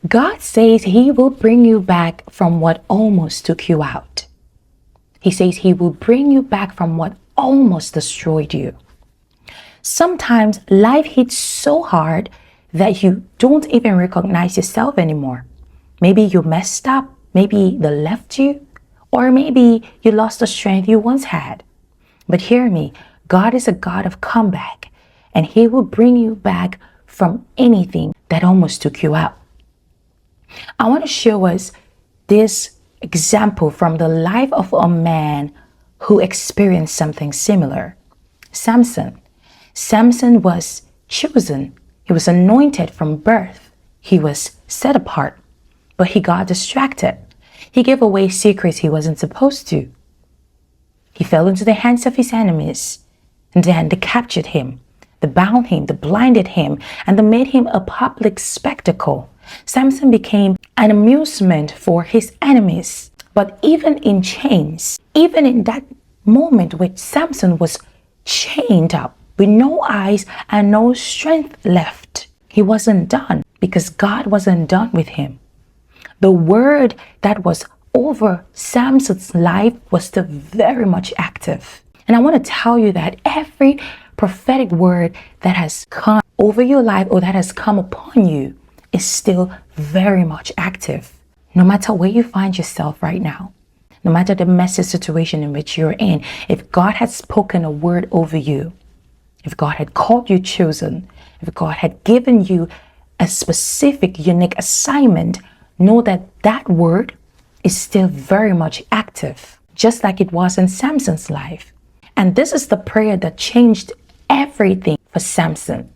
God says he will bring you back from what almost took you out. He says he will bring you back from what almost destroyed you. Sometimes life hits so hard that you don't even recognize yourself anymore. Maybe you messed up, maybe they left you, or maybe you lost the strength you once had. But hear me, God is a God of comeback, and he will bring you back from anything that almost took you out. I want to show us this example from the life of a man who experienced something similar. Samson. Samson was chosen. He was anointed from birth. He was set apart, but he got distracted. He gave away secrets he wasn't supposed to. He fell into the hands of his enemies, and then they captured him. They bound him, they blinded him, and they made him a public spectacle. Samson became an amusement for his enemies. But even in chains, even in that moment where Samson was chained up with no eyes and no strength left, he wasn't done because God wasn't done with him. The word that was over Samson's life was still very much active. And I want to tell you that every prophetic word that has come over your life or that has come upon you is still very much active. No matter where you find yourself right now, no matter the messy situation in which you're in, if God had spoken a word over you, if God had called you chosen, if God had given you a specific, unique assignment, know that that word is still very much active, just like it was in Samson's life. And this is the prayer that changed everything for Samson.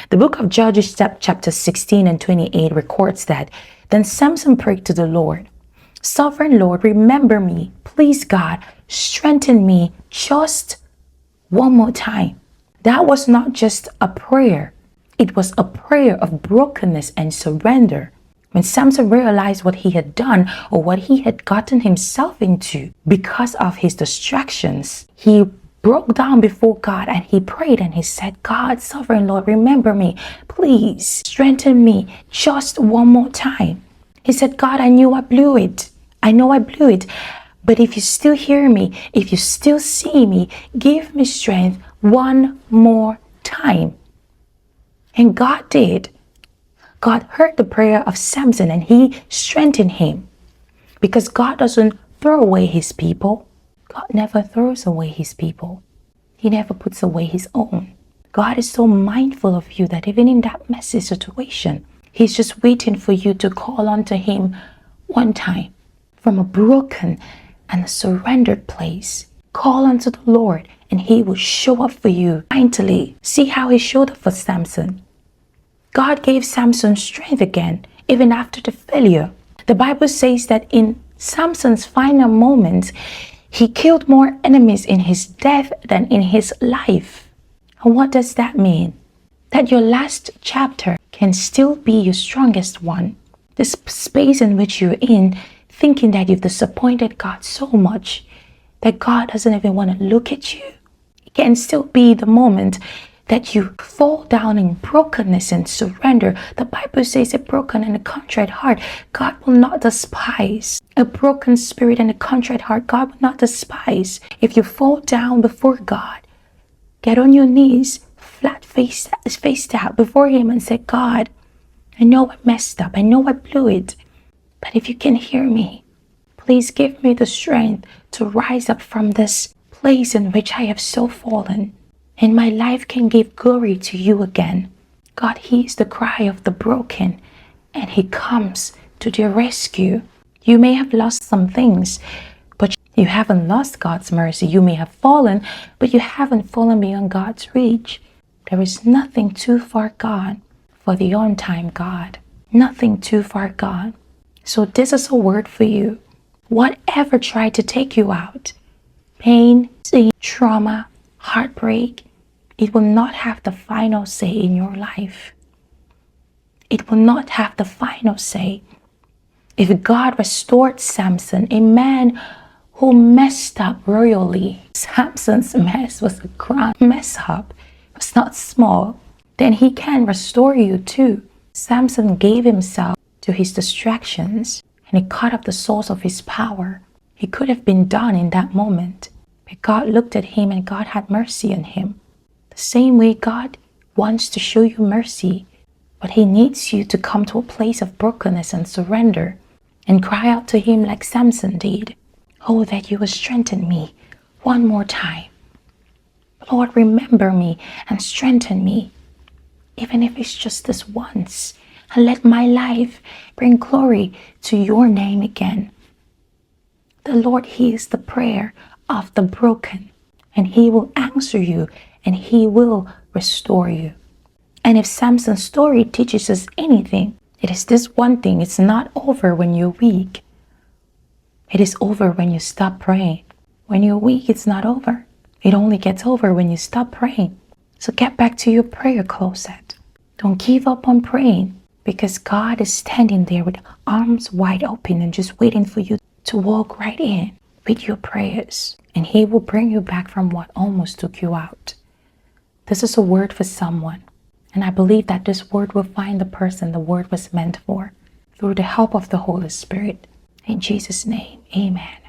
The book of Judges chapter 16 and 28 records that, then Samson prayed to the Lord, Sovereign Lord, remember me. Please God, strengthen me just one more time. That was not just a prayer. It was a prayer of brokenness and surrender. When Samson realized what he had done or what he had gotten himself into because of his distractions, he broke down before God and he prayed and he said, God, Sovereign Lord, remember me. Please strengthen me just one more time. He said, God, I knew I blew it. I know I blew it. But if you still hear me, if you still see me, give me strength one more time. And God did. God heard the prayer of Samson and he strengthened him. Because God doesn't throw away his people. God never throws away his people. He never puts away his own. God is so mindful of you that even in that messy situation, he's just waiting for you to call unto him one time from a broken and a surrendered place. Call unto the Lord and he will show up for you mightily. See how he showed up for Samson. God gave Samson strength again, even after the failure. The Bible says that in Samson's final moments, he killed more enemies in his death than in his life. And what does that mean? That your last chapter can still be your strongest one. This space in which you're in, thinking that you've disappointed God so much that God doesn't even want to look at you. It can still be the moment that you fall down in brokenness and surrender. The Bible says a broken and a contrite heart, God will not despise. A broken spirit and a contrite heart, God will not despise. If you fall down before God, get on your knees, flat faced out before him and say, God, I know I messed up. I know I blew it. But if you can hear me, please give me the strength to rise up from this place in which I have so fallen. And my life can give glory to you again. God hears the cry of the broken and he comes to their rescue. You may have lost some things, but you haven't lost God's mercy. You may have fallen, but you haven't fallen beyond God's reach. There is nothing too far gone for the on-time God. Nothing too far gone. So this is a word for you. Whatever tried to take you out, pain, sin, trauma, heartbreak, it will not have the final say in your life. It will not have the final say. If God restored Samson, a man who messed up royally, Samson's mess was a grand mess up. It was not small. Then he can restore you too. Samson gave himself to his distractions, and it cut off the source of his power. He could have been done in that moment, but God looked at him and God had mercy on him. The same way God wants to show you mercy, but he needs you to come to a place of brokenness and surrender and cry out to him like Samson did. Oh, that you would strengthen me one more time. Lord, remember me and strengthen me, even if it's just this once, and let my life bring glory to your name again. The Lord hears the prayer of the broken, and he will answer you, and he will restore you. And if Samson's story teaches us anything, it is this one thing: it's not over when you're weak. It is over when you stop praying. When you're weak, it's not over. It only gets over when you stop praying. So get back to your prayer closet. Don't give up on praying, because God is standing there with arms wide open and just waiting for you to walk right in with your prayers. And he will bring you back from what almost took you out. This is a word for someone. And I believe that this word will find the person the word was meant for through the help of the Holy Spirit. In Jesus' name, amen.